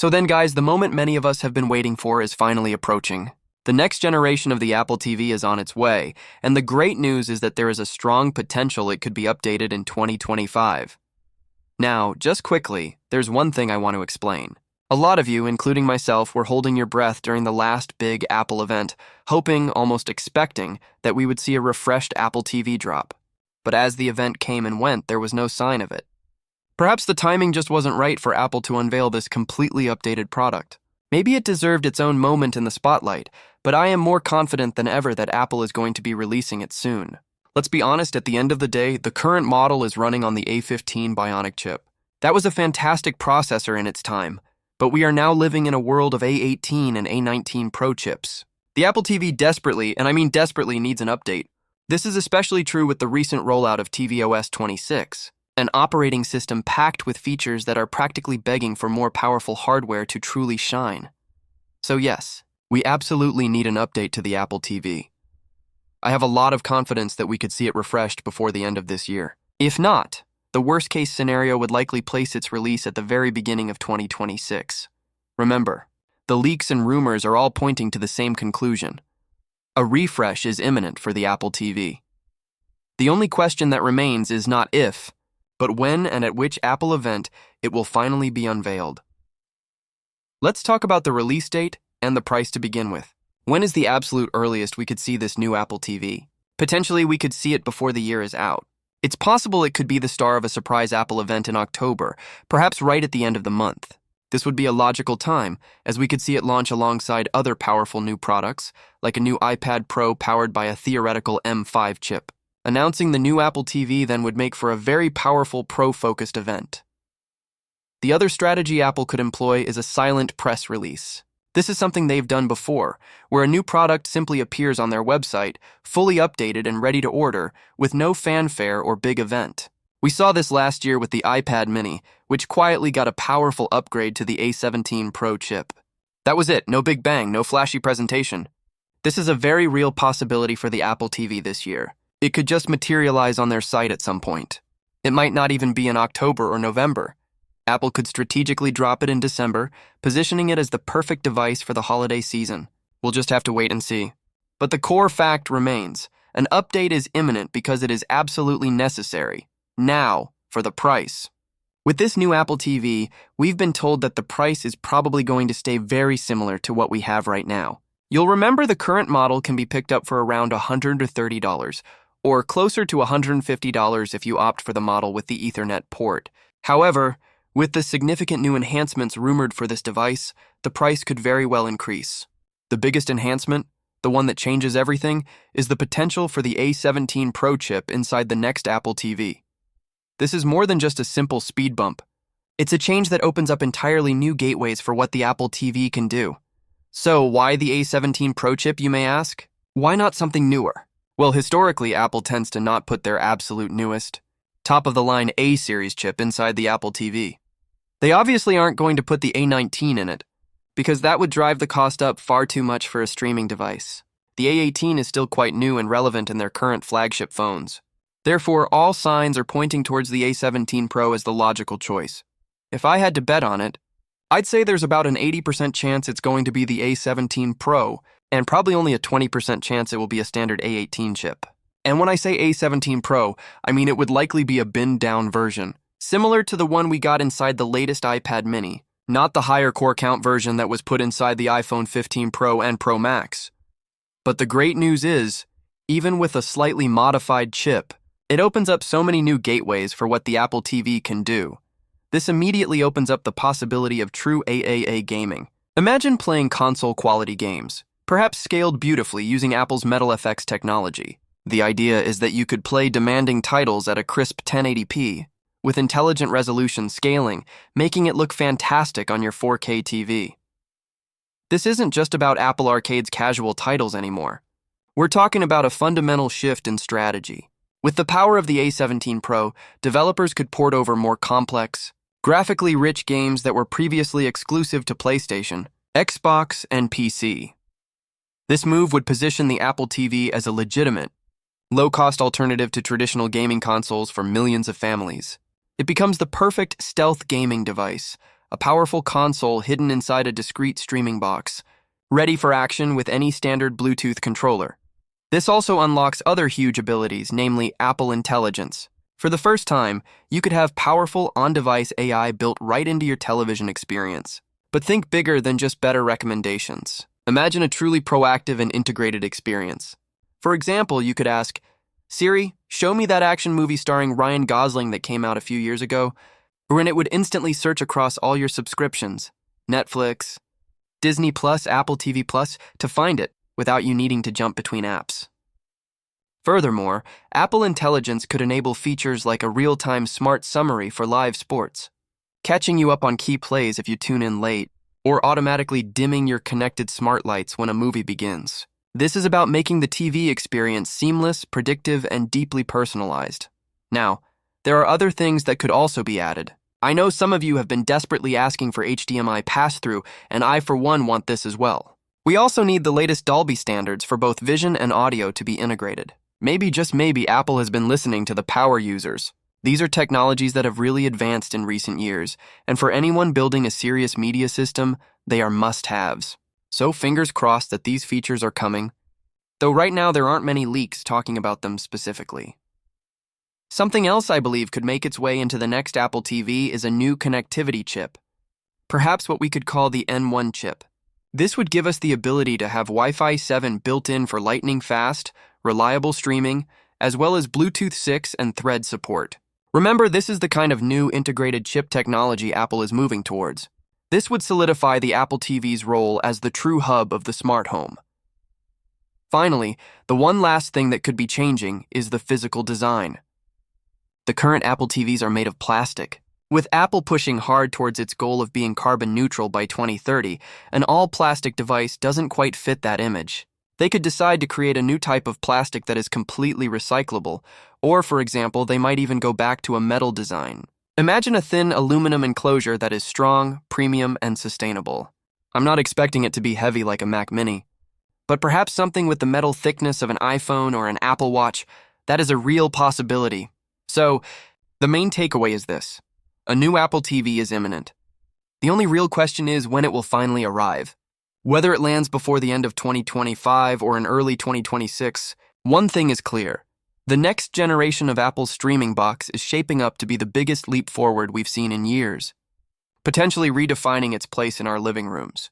So then guys, the moment many of us have been waiting for is finally approaching. The next generation of the Apple TV is on its way, and the great news is that there is a strong potential it could be updated in 2025. Now, just quickly, there's one thing I want to explain. A lot of you, including myself, were holding your breath during the last big Apple event, hoping, almost expecting, that we would see a refreshed Apple TV drop. But as the event came and went, there was no sign of it. Perhaps the timing just wasn't right for Apple to unveil this completely updated product. Maybe it deserved its own moment in the spotlight, but I am more confident than ever that Apple is going to be releasing it soon. Let's be honest, at the end of the day, the current model is running on the A15 Bionic chip. That was a fantastic processor in its time, but we are now living in a world of A18 and A19 Pro chips. The Apple TV desperately, and I mean desperately, needs an update. This is especially true with the recent rollout of tvOS 26. An operating system packed with features that are practically begging for more powerful hardware to truly shine. So yes, we absolutely need an update to the Apple TV. I have a lot of confidence that we could see it refreshed before the end of this year. If not, the worst-case scenario would likely place its release at the very beginning of 2026. Remember, the leaks and rumors are all pointing to the same conclusion. A refresh is imminent for the Apple TV. The only question that remains is not if, but when and at which Apple event it will finally be unveiled. Let's talk about the release date and the price to begin with. When is the absolute earliest we could see this new Apple TV? Potentially, we could see it before the year is out. It's possible it could be the star of a surprise Apple event in October, perhaps right at the end of the month. This would be a logical time, as we could see it launch alongside other powerful new products, like a new iPad Pro powered by a theoretical M5 chip. Announcing the new Apple TV then would make for a very powerful Pro-focused event. The other strategy Apple could employ is a silent press release. This is something they've done before, where a new product simply appears on their website, fully updated and ready to order, with no fanfare or big event. We saw this last year with the iPad mini, which quietly got a powerful upgrade to the A17 Pro chip. That was it, no big bang, no flashy presentation. This is a very real possibility for the Apple TV this year. It could just materialize on their site at some point. It might not even be in October or November. Apple could strategically drop it in December, positioning it as the perfect device for the holiday season. We'll just have to wait and see. But the core fact remains. An update is imminent because it is absolutely necessary. Now, for the price. With this new Apple TV, we've been told that the price is probably going to stay very similar to what we have right now. You'll remember the current model can be picked up for around $130, or closer to $150 if you opt for the model with the Ethernet port. However, with the significant new enhancements rumored for this device, the price could very well increase. The biggest enhancement, the one that changes everything, is the potential for the A17 Pro chip inside the next Apple TV. This is more than just a simple speed bump. It's a change that opens up entirely new gateways for what the Apple TV can do. So why the A17 Pro chip, you may ask? Why not something newer? Well, historically, Apple tends to not put their absolute newest, top-of-the-line A-series chip inside the Apple TV. They obviously aren't going to put the A19 in it, because that would drive the cost up far too much for a streaming device. The A18 is still quite new and relevant in their current flagship phones. Therefore, all signs are pointing towards the A17 Pro as the logical choice. If I had to bet on it, I'd say there's about an 80% chance it's going to be the A17 Pro, and probably only a 20% chance it will be a standard A18 chip. And when I say A17 Pro, I mean it would likely be a binned-down version, similar to the one we got inside the latest iPad mini, not the higher core count version that was put inside the iPhone 15 Pro and Pro Max. But the great news is, even with a slightly modified chip, it opens up so many new gateways for what the Apple TV can do. This immediately opens up the possibility of true AAA gaming. Imagine playing console-quality games, perhaps scaled beautifully using Apple's MetalFX technology. The idea is that you could play demanding titles at a crisp 1080p, with intelligent resolution scaling, making it look fantastic on your 4K TV. This isn't just about Apple Arcade's casual titles anymore. We're talking about a fundamental shift in strategy. With the power of the A17 Pro, developers could port over more complex, graphically rich games that were previously exclusive to PlayStation, Xbox, and PC. This move would position the Apple TV as a legitimate, low-cost alternative to traditional gaming consoles for millions of families. It becomes the perfect stealth gaming device, a powerful console hidden inside a discrete streaming box, ready for action with any standard Bluetooth controller. This also unlocks other huge abilities, namely Apple Intelligence. For the first time, you could have powerful on-device AI built right into your television experience. But think bigger than just better recommendations. Imagine a truly proactive and integrated experience. For example, you could ask, Siri, show me that action movie starring Ryan Gosling that came out a few years ago, and it would instantly search across all your subscriptions, Netflix, Disney Plus, Apple TV Plus, to find it without you needing to jump between apps. Furthermore, Apple Intelligence could enable features like a real-time smart summary for live sports, catching you up on key plays if you tune in late, or automatically dimming your connected smart lights when a movie begins. This is about making the TV experience seamless, predictive, and deeply personalized. Now, there are other things that could also be added. I know some of you have been desperately asking for HDMI pass-through, and I, for one, want this as well. We also need the latest Dolby standards for both vision and audio to be integrated. Maybe, just maybe, Apple has been listening to the power users. These are technologies that have really advanced in recent years, and for anyone building a serious media system, they are must-haves. So fingers crossed that these features are coming, though right now there aren't many leaks talking about them specifically. Something else I believe could make its way into the next Apple TV is a new connectivity chip, perhaps what we could call the N1 chip. This would give us the ability to have Wi-Fi 7 built in for lightning-fast, reliable streaming, as well as Bluetooth 6 and Thread support. Remember, this is the kind of new integrated chip technology Apple is moving towards. This would solidify the Apple TV's role as the true hub of the smart home. Finally, the one last thing that could be changing is the physical design. The current Apple TVs are made of plastic. With Apple pushing hard towards its goal of being carbon neutral by 2030, an all-plastic device doesn't quite fit that image. They could decide to create a new type of plastic that is completely recyclable, or, for example, they might even go back to a metal design. Imagine a thin aluminum enclosure that is strong, premium, and sustainable. I'm not expecting it to be heavy like a Mac Mini, but perhaps something with the metal thickness of an iPhone or an Apple Watch. That is a real possibility. So, the main takeaway is this. A new Apple TV is imminent. The only real question is when it will finally arrive. Whether it lands before the end of 2025 or in early 2026, one thing is clear. The next generation of Apple's streaming box is shaping up to be the biggest leap forward we've seen in years, potentially redefining its place in our living rooms.